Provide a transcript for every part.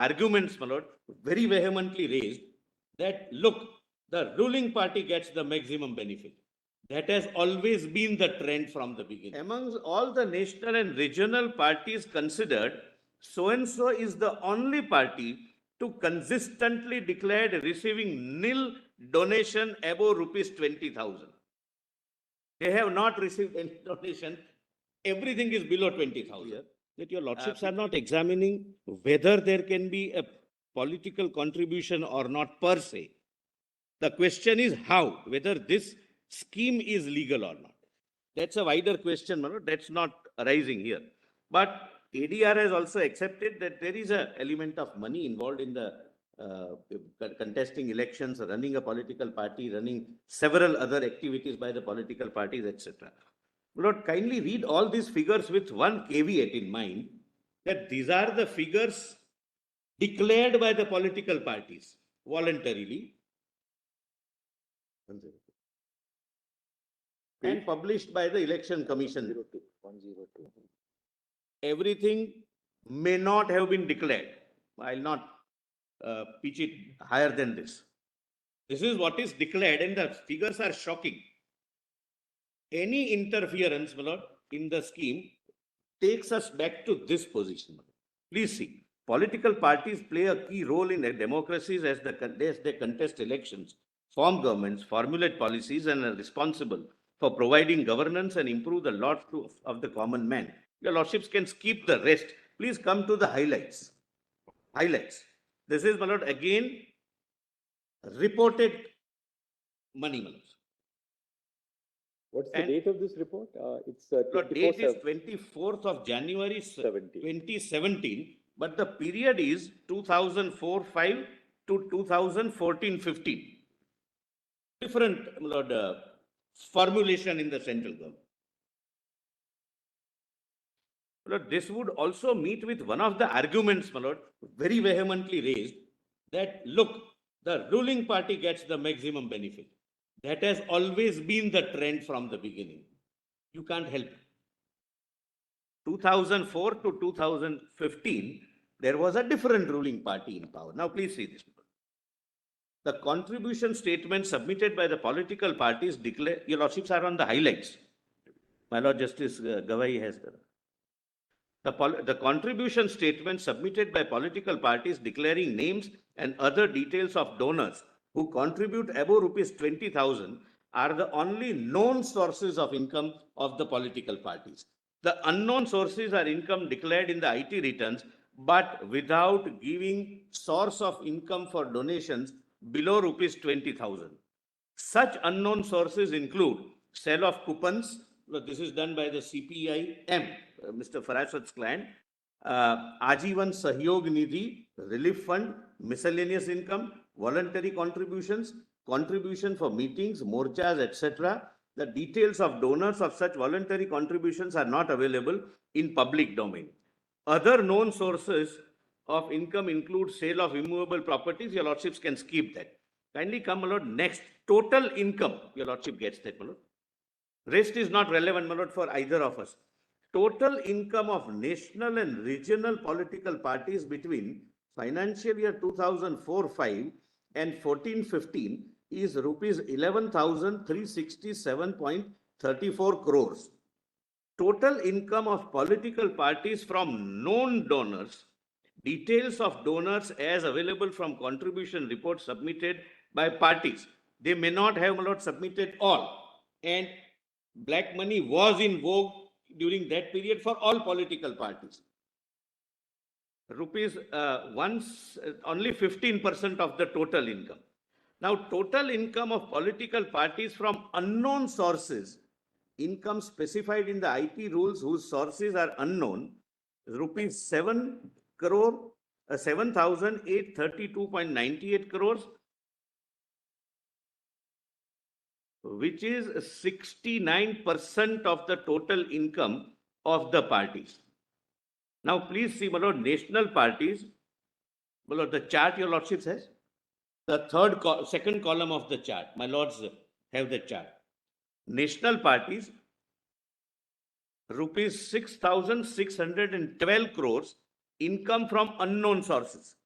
arguments, my lord, very vehemently raised that, look, the ruling party gets the maximum benefit. That has always been the trend from the beginning. Amongst all the national and regional parties considered, so-and-so is the only party to consistently declare receiving nil donation above rupees 20,000. They have not received any donation. Everything is below 20,000. That your lordships are not examining whether there can be a political contribution or not per se. The question is how, whether this scheme is legal or not. That's a wider question, that's not arising here. But ADR has also accepted that there is an element of money involved in the contesting elections, running a political party, running several other activities by the political parties, etc. Lord, kindly read all these figures with one caveat in mind, that these are the figures declared by the political parties voluntarily and published by the Election Commission. 102. Everything may not have been declared. I'll not pitch it higher than this. This is what is declared, and the figures are shocking. Any interference, my lord, in the scheme takes us back to this position. Please see, political parties play a key role in democracies as they contest elections, form governments, formulate policies, and are responsible for providing governance and improve the lot of the common man. Your lordships can skip the rest. Please come to the highlights. Highlights. This is, my lord, again reported money, my lord. What's the date of this report? It's the date is 24th of January 2017, but the period is 2004-5 to 2014-15. Different, my lord, formulation in the central government. My lord, this would also meet with one of the arguments, my lord, very vehemently raised, that, look, the ruling party gets the maximum benefit. That has always been the trend from the beginning. You can't help it. 2004 to 2015, there was a different ruling party in power. Now, please see this. The contribution statement submitted by the political parties declare, your lordships are on the highlights. My Lord Justice Gawai has done. The contribution statement submitted by political parties declaring names and other details of donors who contribute above rupees 20,000 are the only known sources of income of the political parties. The unknown sources are income declared in the IT returns, but without giving source of income for donations below rupees 20,000. Such unknown sources include sale of coupons. This is done by the CPIM, Mr. Farasad's client. Ajivan Sahyog Nidhi, Relief Fund, miscellaneous income, voluntary contributions, contribution for meetings, morchas, etc. The details of donors of such voluntary contributions are not available in public domain. Other known sources of income include sale of immovable properties. Your lordships can skip that. Kindly come, my lord. Next, total income. Your lordship gets that, my lord. Rest is not relevant, my lord, for either of us. Total income of national and regional political parties between financial year 2004-5 and 14-15 is rupees 11,367.34 crores. Total income of political parties from known donors, details of donors as available from contribution reports submitted by parties. They may not have, my lord, submitted all. And black money was in vogue during that period for all political parties. Rupees only 15% of the total income. Now, total income of political parties from unknown sources, income specified in the IT rules whose sources are unknown, rupees 7,832.98 crores, which is 69% of the total income of the parties. Now, please see, my lord, national parties, my lord, the chart your lordship says, the second column of the chart, my lords have the chart. National parties, rupees 6,612 crores, income from unknown sources.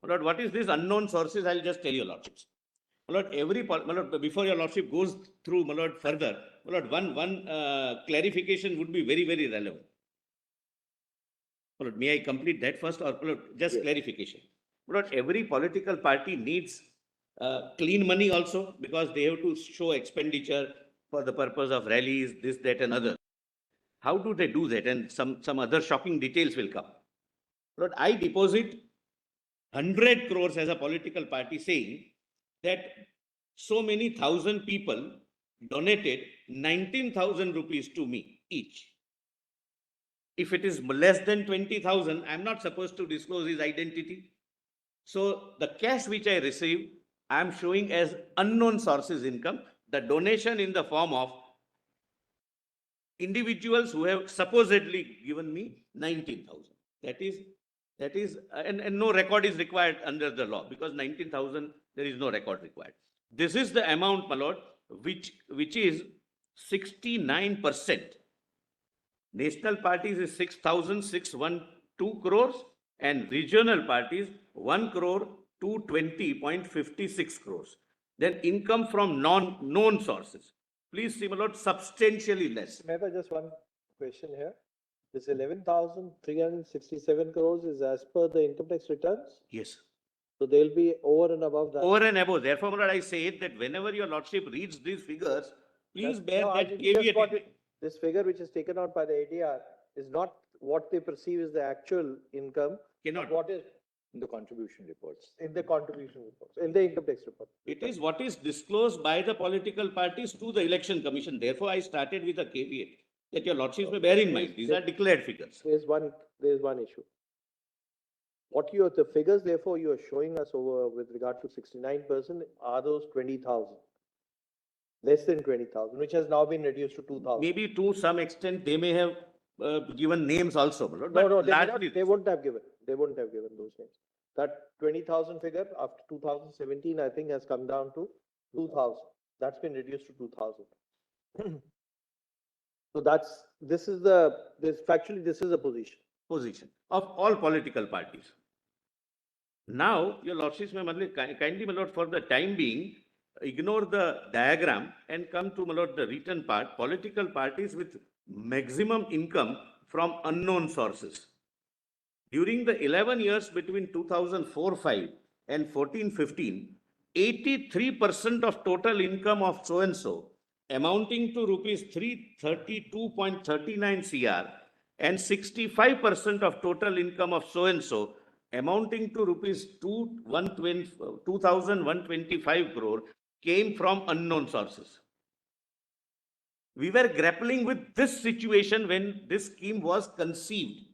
My lord, what is this unknown sources? I'll just tell you, lordships. My lord, my lord, before your lordship goes through, my lord, further, my lord, one clarification would be very, very relevant. My lord, may I complete that first, or my lord, just clarification? My lord, every political party needs clean money also, because they have to show expenditure for the purpose of rallies, this, that, and other. How do they do that? And some other shocking details will come. But I deposit 100 crores as a political party, saying that so many thousand people donated 19,000 rupees to me each. If it is less than 20,000, I'm not supposed to disclose his identity. So the cash which I receive, I'm showing as unknown sources income, the donation in the form of individuals who have supposedly given me 19,000. That is, and no record is required under the law, because 19,000, there is no record required. This is the amount, my lord, which is 69%. National parties is 6,612 crores, and regional parties 1,220.56 crores. Then income from non-known sources. Please see, my lord, substantially less. Mehta, just one question here. This 11,367 crores is as per the income tax returns? Yes. So they'll be over and above that? Over and above. Therefore, my lord, I say that whenever your lordship reads these figures, please bear that caveat. This figure which is taken out by the ADR is not what they perceive as the actual income. Cannot. What is In the contribution reports. in the contribution reports, in the income tax report. It is what is disclosed by the political parties to the election commission. Therefore, I started with a caveat that your lordships may bear in mind. These are declared figures. There is one issue. The figures therefore you are showing us over with regard to 69% are those 20,000. Less than 20,000, which has now been reduced to 2,000. Maybe to some extent they may have given names also. But No, largely they wouldn't have given. They wouldn't have given those names. That 20,000 figure after 2017, I think, has come down to 2,000. That's been reduced to 2,000. So this is a position. position of all political parties. Now, your lordships may kindly, my lord, for the time being, ignore the diagram and come to, my lord, the written part. Political parties with maximum income from unknown sources. During the 11 years between 2004-5 and 14-15, 83% of total income of so-and-so, amounting to rupees 332.39 CR, and 65% of total income of so-and-so, amounting to rupees 2,125 crore, came from unknown sources. We were grappling with this situation when this scheme was conceived.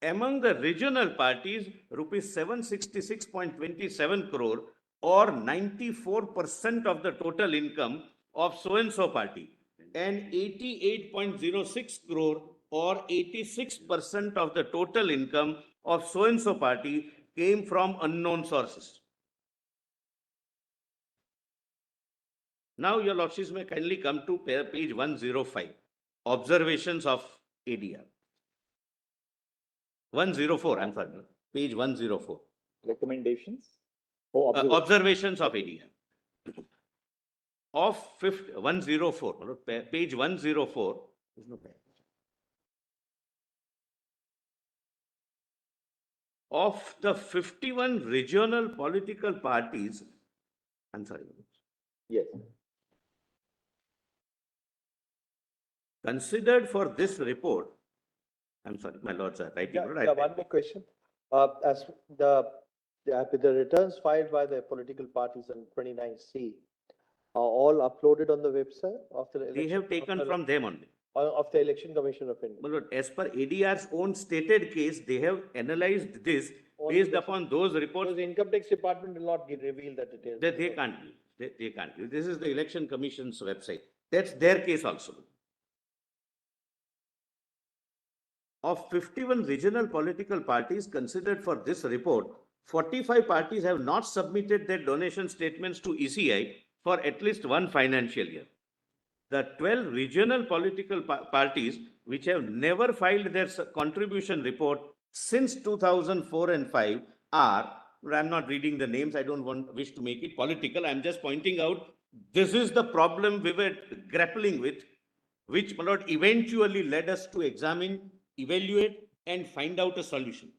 Among the regional parties, rupees 766.27 crore, or 94% of the total income of so-and-so party, and 88.06 crore, or 86% of the total income of so-and-so party came from unknown sources. Now, your lordships may kindly come to page 105, observations of ADR. 104, I'm sorry, page 104. Recommendations? Observations of ADR. Of 104, page 104, there's no page. Of the 51 regional political parties, I'm sorry. Yes. Considered for this report, I'm sorry, my lords are writing. One more question. As the returns filed by the political parties in 29C are all uploaded on the website of the election. They have taken from them only. Of the Election Commission of India. But as per ADR's own stated case, they have analyzed this based upon those reports. Because the Income Tax Department will not reveal the details. They can't use. They can't use. This is the Election Commission's website. That's their case also. Of 51 regional political parties considered for this report, 45 parties have not submitted their donation statements to ECI for at least one financial year. The 12 regional political parties which have never filed their contribution report since 2004 and 5 are I'm not reading the names. I don't wish to make it political. I'm just pointing out this is the problem we were grappling with, which, my lord, eventually led us to examine, evaluate, and find out a solution.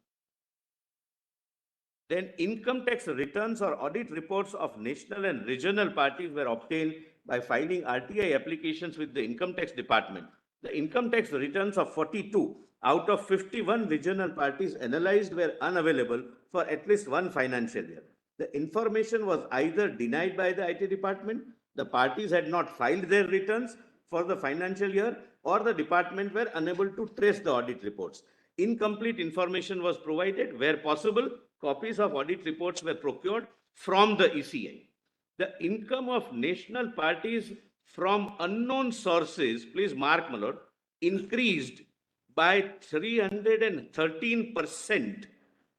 Then income tax returns or audit reports of national and regional parties were obtained by filing RTI applications with the income tax department. The income tax returns of 42 out of 51 regional parties analyzed were unavailable for at least one financial year. The information was either denied by the IT department, the parties had not filed their returns for the financial year, or the department were unable to trace the audit reports. Incomplete information was provided. Where possible, copies of audit reports were procured from the ECI. The income of national parties from unknown sources, please mark, my lord, increased by 313%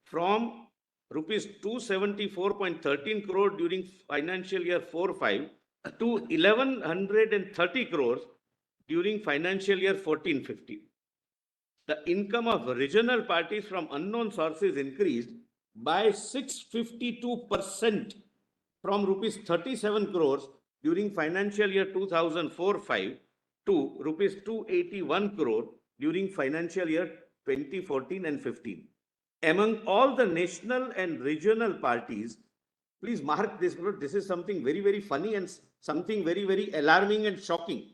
from rupees 274.13 crore during financial year 4-5 to 1130 crores during financial year 14-15. The income of regional parties from unknown sources increased by 652% from rupees 37 crores during financial year 2004-5 to rupees 281 crore during financial year 2014 and 15. Among all the national and regional parties, please mark this, this is something very, very funny and something very, very alarming and shocking.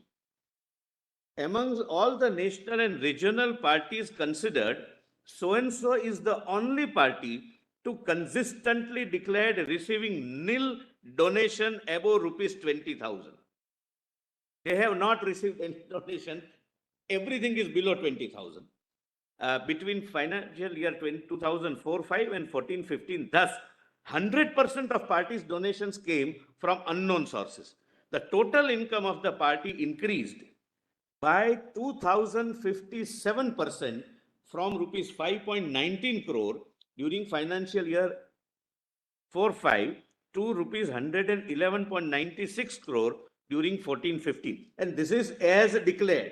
Amongst all the national and regional parties considered, so-and-so is the only party to consistently declare receiving nil donation above rupees 20,000. They have not received any donation. Everything is below 20,000. Between financial year 2004-5 and 14-15, thus 100% of parties' donations came from unknown sources. The total income of the party increased by 2,057% from rupees 5.19 crore during financial year 4-5 to rupees 111.96 crore during 14-15. And this is as declared.